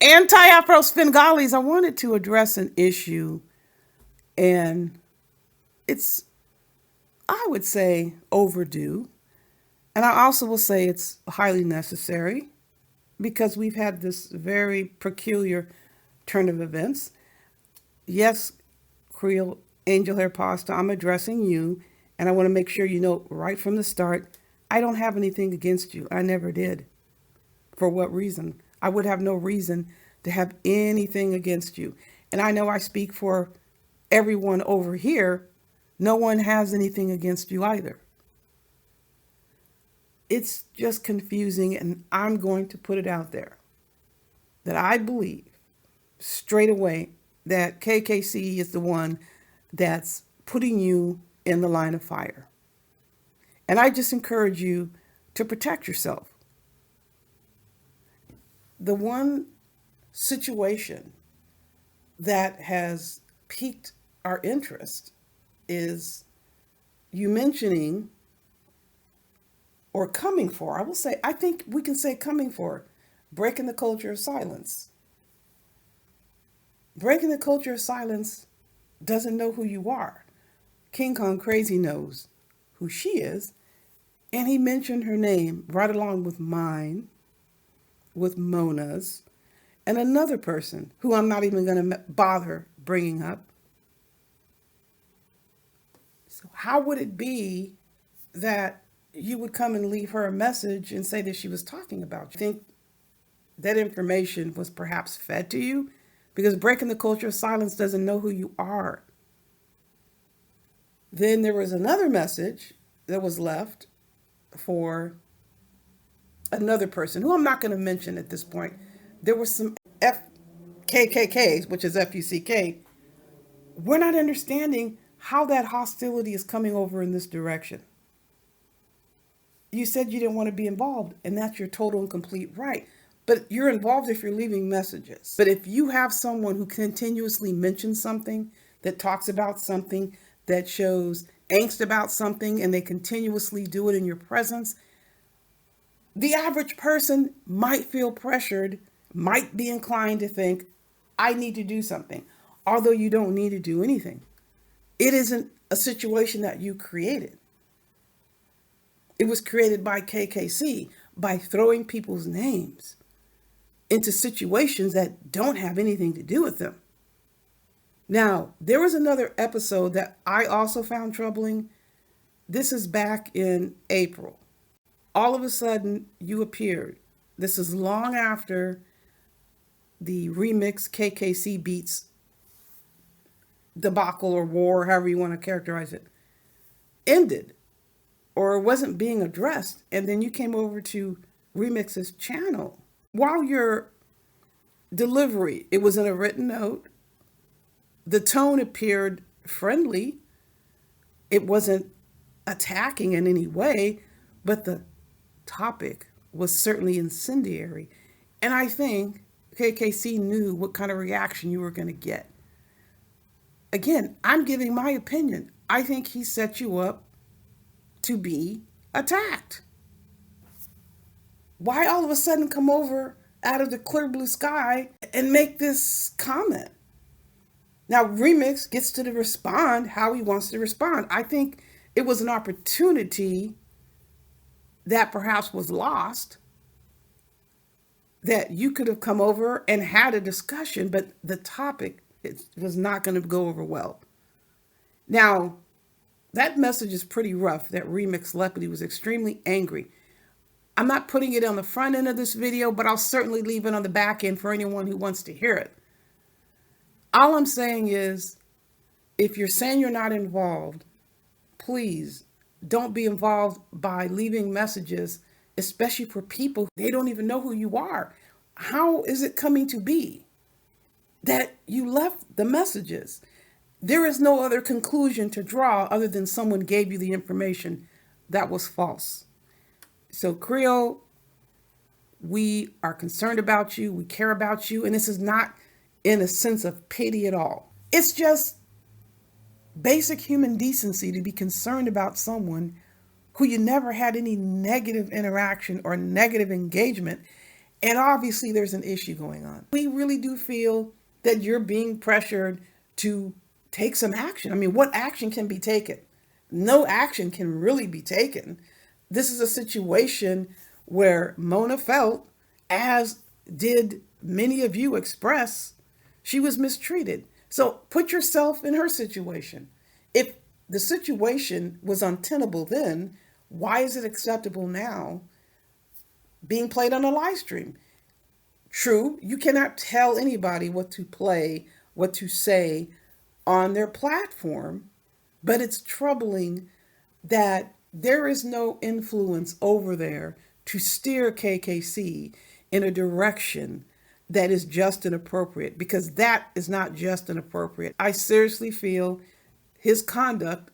Afro Svengalis, I wanted to address an issue, and it's, I would say, overdue. And I also will say it's highly necessary because we've had this very peculiar turn of events. Yes, Creole Angel Hair Pasta, I'm addressing you, and I want to make sure you know right from the start, I don't have anything against you. I never did. For what reason? I would have no reason to have anything against you. And I know I speak for everyone over here. No one has anything against you either. It's just confusing, and I'm going to put it out there that I believe straight away that KKC is the one that's putting you in the line of fire. And I just encourage you to protect yourself. The one situation that has piqued our interest is you mentioning or coming for, I will say, I think we can say coming for, breaking the culture of silence. Breaking the culture of silence doesn't know who you are. King Kong Crazy knows who she is, and he mentioned her name right along with mine, with Mona's, and another person who I'm not even going to bother bringing up. So how would it be that you would come and leave her a message and say that she was talking about you? I think that information was perhaps fed to you because breaking the culture of silence doesn't know who you are. Then there was another message that was left for another person who I'm not going to mention at this point. There were some FKKKs, which is FUCK. We're not understanding how that hostility is coming over in this direction. You said you didn't want to be involved, and that's your total and complete right. But you're involved if you're leaving messages. But if you have someone who continuously mentions something, that talks about something, that shows angst about something, and they continuously do it in your presence, the average person might feel pressured, might be inclined to think, I need to do something, although you don't need to do anything. It isn't a situation that you created. It was created by KKC by throwing people's names into situations that don't have anything to do with them. Now, there was another episode that I also found troubling. This is back in April. All of a sudden, you appeared. This is long after the remix KKC Beats debacle or war, however you want to characterize it, ended or wasn't being addressed. And then you came over to Remix's channel. While your delivery, it was in a written note, the tone appeared friendly. It wasn't attacking in any way, but the topic was certainly incendiary. And I think KKC knew what kind of reaction you were going to get. Again, I'm giving my opinion. I think he set you up to be attacked. Why all of a sudden come over out of the clear blue sky and make this comment? Now, Remix gets to respond how he wants to respond. I think it was an opportunity that perhaps was lost, that you could have come over and had a discussion, but the topic was not going to go over well. Now, that message is pretty rough that Remix left, but he was extremely angry. I'm not putting it on the front end of this video, but I'll certainly leave it on the back end for anyone who wants to hear it. All I'm saying is, if you're saying you're not involved, please don't be involved by leaving messages, especially for people they don't even know who you are. How is it coming to be that you left the messages? There is no other conclusion to draw other than someone gave you the information that was false. So Creole, we are concerned about you. We care about you. And this is not in a sense of pity at all. It's just basic human decency to be concerned about someone who you never had any negative interaction or negative engagement. And obviously, there's an issue going on. We really do feel that you're being pressured to take some action. I mean, what action can be taken? No action can really be taken. This is a situation where Mona felt, as did many of you express, she was mistreated. So put yourself in her situation. If the situation was untenable then, why is it acceptable now being played on a live stream? True, you cannot tell anybody what to play, what to say on their platform, but it's troubling that there is no influence over there to steer KKC in a direction that is just and appropriate, because that is not just and appropriate. I seriously feel his conduct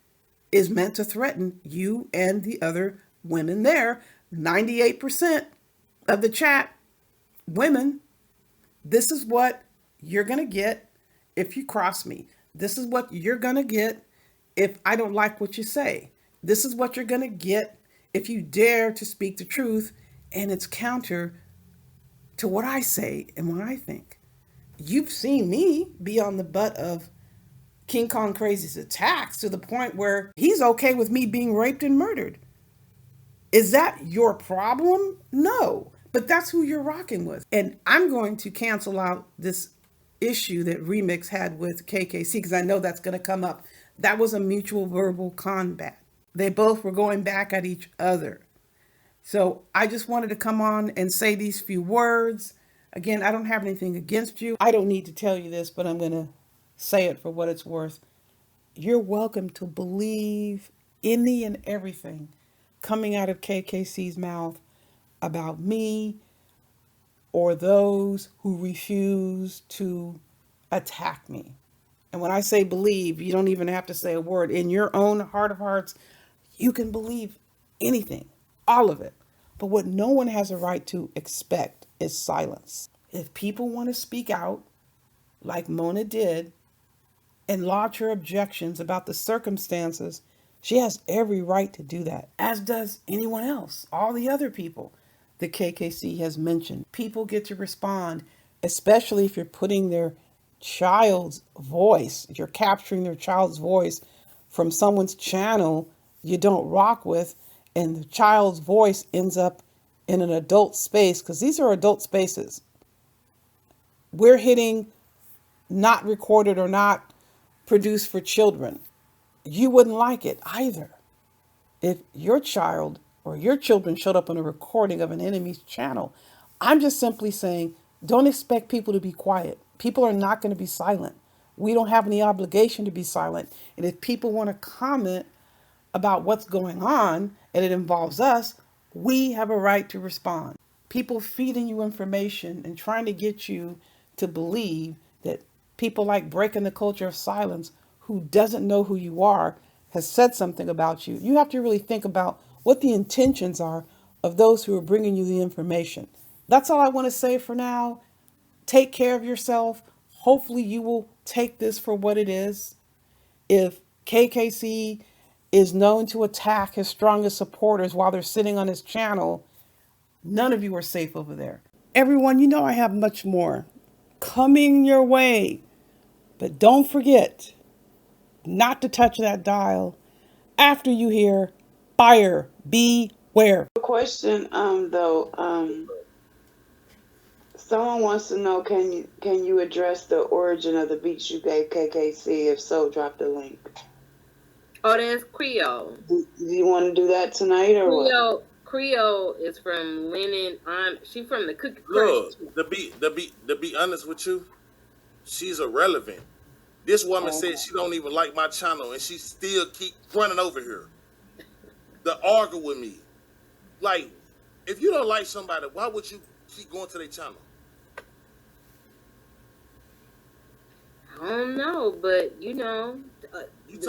is meant to threaten you and the other women there. 98% of the chat, women. This is what you're going to get if you cross me. This is what you're going to get if I don't like what you say. This is what you're going to get if you dare to speak the truth and it's counter to what I say and what I think. You've seen me be on the butt of King Kong Crazy's attacks to the point where he's okay with me being raped and murdered. Is that your problem? No. But that's who you're rocking with. And I'm going to cancel out this issue that Remix had with KKC because I know that's going to come up. That was a mutual verbal combat. They both were going back at each other. So I just wanted to come on and say these few words. Again, I don't have anything against you. I don't need to tell you this, but I'm going to say it for what it's worth. You're welcome to believe any and everything coming out of KKC's mouth about me or those who refuse to attack me. And when I say believe, you don't even have to say a word. In your own heart of hearts, you can believe anything, all of it. But what no one has a right to expect is silence. If people want to speak out, like Mona did, and lodge her objections about the circumstances, she has every right to do that, as does anyone else, all the other people the KKC has mentioned. People get to respond, especially if you're putting their child's voice, you're capturing their child's voice from someone's channel you don't rock with, and the child's voice ends up in an adult space, because these are adult spaces. We're hitting not recorded or not produced for children. You wouldn't like it either if your child or your children showed up on a recording of an enemy's channel. I'm just simply saying, don't expect people to be quiet. People are not going to be silent. We don't have any obligation to be silent. And if people want to comment about what's going on and it involves us, we have a right to respond. People feeding you information and trying to get you to believe that people like breaking the culture of silence, who doesn't know who you are, has said something about you. You have to really think about what the intentions are of those who are bringing you the information. That's all I want to say for now. Take care of yourself. Hopefully you will take this for what it is. If KKC is known to attack his strongest supporters while they're sitting on his channel, none of you are safe over there. Everyone, you know I have much more coming your way. But don't forget not to touch that dial after you hear buyer beware. Question, though, someone wants to know, can you address the origin of the beats you gave KKC? If so, drop the link. Oh, that's Creole. Do you want to do that tonight or Creole, what? Creole is from Lennon. She from the Cookie Look, Crunch. to be honest with you, she's irrelevant. This woman said she don't even like my channel, and she still keep running over here to argue with me. Like, if you don't like somebody, why would you keep going to their channel? I don't know, but you talking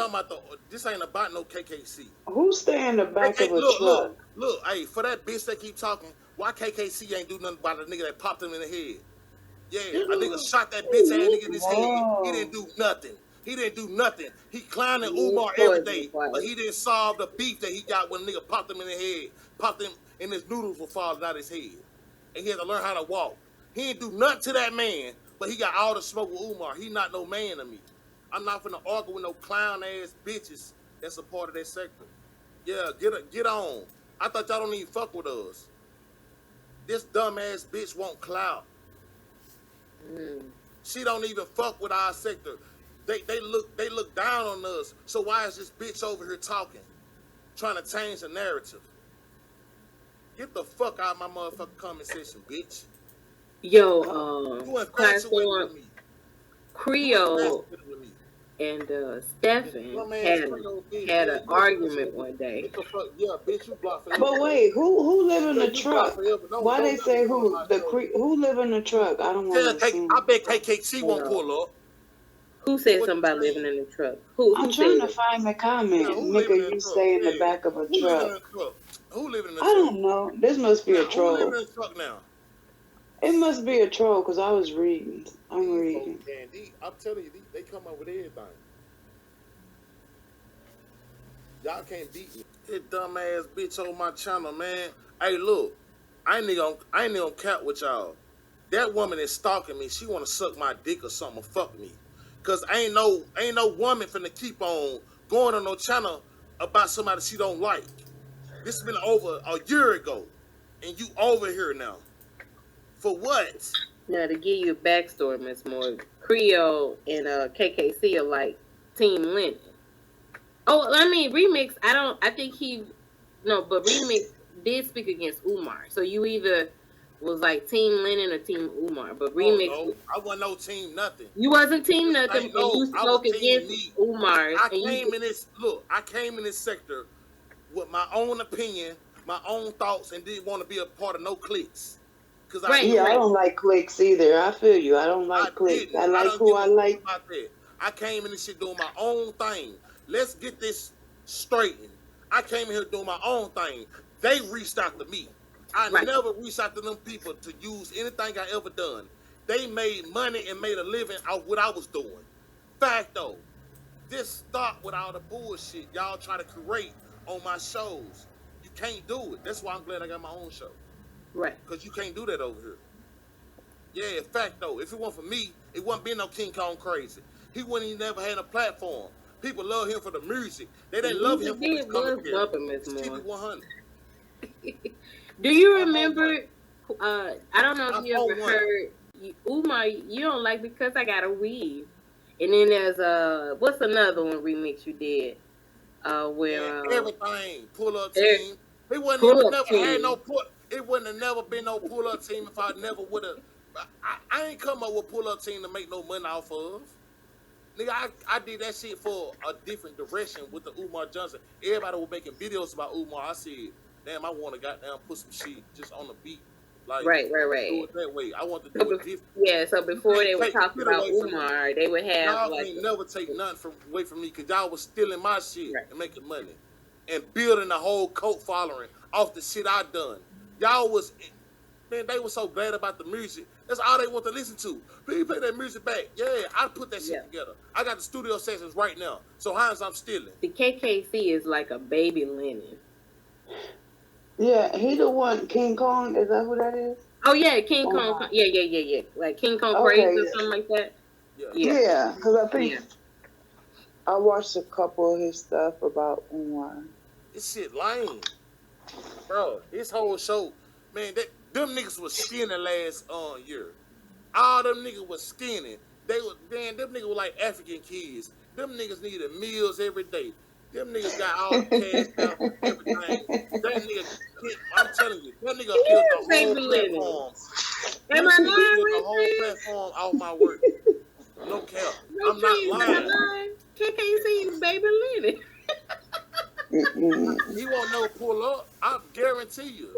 about this ain't about no KKC. Who's staying in the back of a truck? Look, hey, for that bitch that keep talking, why KKC ain't do nothing about the nigga that popped him in the head? Yeah, a nigga shot that bitch ass nigga in his head. He didn't do nothing. He clowning Umar every day, but he didn't solve the beef that he got when a nigga popped him in the head, popped him and his noodles were falling out his head. and he had to learn how to walk. He ain't do nothing to that man, but he got all the smoke with Umar. He not no man to me. I'm not finna argue with no clown ass bitches that's a part of that sector. Yeah, get on. I thought y'all don't even fuck with us. This dumb ass bitch want clout. She don't even fuck with our sector. They look down on us. So why is this bitch over here talking, trying to change the narrative? Get the fuck out of my motherfucking comment section, bitch. Yo, You infatuated platform with me. Creole With me. and Stefan had an argument one day. Yeah, bitch, you blocked forever. But wait, who live in the You blocked truck? forever. Why they say who live in the truck? I don't want to assume. I bet KKC won't pull up. Who said something about living in the truck? Who I'm said trying to it? find the comment. Yeah, who living in Nigga, the you truck? stay in the Yeah. back of a Who living in truck. the truck? Who living in the I truck? don't know. This must be Now, a who troll. living in the truck now? It must be a troll because I was reading. I'm reading. I'm telling you, they come up with everything. Y'all can't beat me. This dumbass bitch on my channel, man. Hey, look, I ain't even gonna cap with y'all. That woman is stalking me. She wanna suck my dick or something, or fuck me. Cause ain't no woman finna keep on going on no channel about somebody she don't like. This has been over a year ago, and you over here now. For what? Now, to give you a backstory, Miss Moore, Creole and KKC are like Team Lennon. Oh, I mean, Remix, I think but Remix did speak against Umar. So you either was like Team Lennon or Team Umar. But Remix... Oh, no, I wasn't no team nothing. You wasn't Team nothing, and you spoke against Umar. I came in this sector with my own opinion, my own thoughts, and didn't want to be a part of no cliques. I don't like cliques either. I feel you. I don't like cliques. I like who I like. I came in this shit doing my own thing. Let's get this straightened. I came in here doing my own thing. They reached out to me. I never reached out to them people to use anything I ever done. They made money and made a living out what I was doing. Fact though, this stop with all the bullshit y'all try to create on my shows. You can't do it. That's why I'm glad I got my own show. Right. Because you can't do that over here. Yeah, in fact though, if it weren't for me, it wouldn't be no King Kong Crazy. He wouldn't even never had a platform. People love him for the music. They didn't love him for his commentary. Just keep it 100. Do you remember? I don't know if you ever heard Umar. You don't like because I got a weave. And then there's what's another one remix you did? Where everything pull up team. It wouldn't have never had no pull. It wouldn't have never been no pull up team if I never would have. I ain't come up with pull up team to make no money off of. Nigga, I did that shit for a different direction with the Umar Johnson. Everybody was making videos about Umar. I said, damn, I want to goddamn put some shit just on the beat. Like, right. Do it that way. I want to do it different. Yeah, so before they were talking about Umar, they would have y'all ain't never take nothing away from me because y'all was stealing my shit and making money and building a whole cult following off the shit I done. Y'all was, man, they were so glad about the music. That's all they want to listen to. Please play that music back. Yeah, I put that shit together. I got the studio sessions right now. So how's I'm stealing? The KKC is like a baby Lennon. Yeah, he the one, King Kong, is that who that is? Oh yeah, King Kong. Yeah. Like King Kong Crazy or something like that. Yeah, because I think I watched a couple of his stuff about Umar. This shit lame. Bro, this whole show, man, them niggas was skinny last year. All them niggas was skinny. Them niggas were like African kids. Them niggas needed meals every day. Them niggas got all the cash out, everything. That nigga, I'm telling you, that nigga built the whole platform. Am I lying? The whole platform off my work. No cap. I'm not lying. KKC is baby Lennon. He won't never pull up. I guarantee you.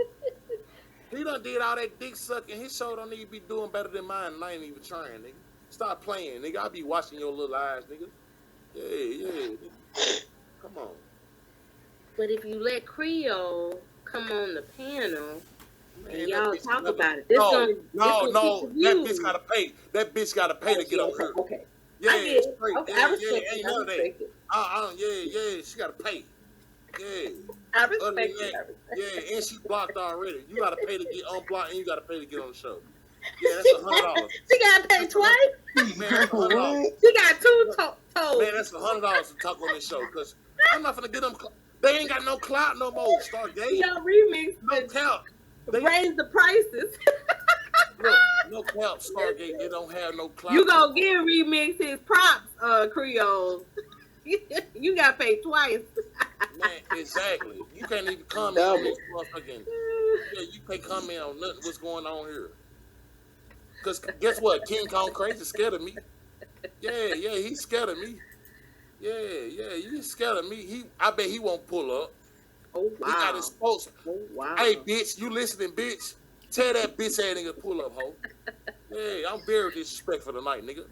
He done did all that dick sucking. His show don't need to be doing better than mine, and I ain't even trying, nigga. Stop playing, nigga. I be watching your little eyes, nigga. Yeah. Come on. But if you let Creole come on the panel and y'all talk about it, no, that bitch gotta pay. That bitch gotta pay to get on her. Okay. Yeah, I straight. Okay, I respect ain't none of that. Yeah, she gotta pay. Yeah. I Other than respect that, it. yeah, and she blocked already. You gotta pay to get unblocked, and you gotta pay to get on the show. Yeah, that's $100. She got paid twice. Man, that's $100. What? She got two toes. Man, that's $100 to talk on this show because I'm not gonna get them. They ain't got no clout no more. Stargate, Yo, remix, no cap. They raise the prices. look, no cap. Stargate, they don't have no clout. You gonna give remix his props, Creole. You got paid twice. Man, exactly. You can't even comment on this motherfucking. Yeah, you can't comment on nothing. What's going on here? Cause guess what? King Kong Crazy scared of me. Yeah, he's scared of me. Yeah, he's scared of me. I bet he won't pull up. Oh wow. He got his spokes. Oh wow. Hey, bitch, you listening, bitch? Tell that bitch ass nigga to pull up, ho. Yeah, I'm very disrespectful tonight, nigga.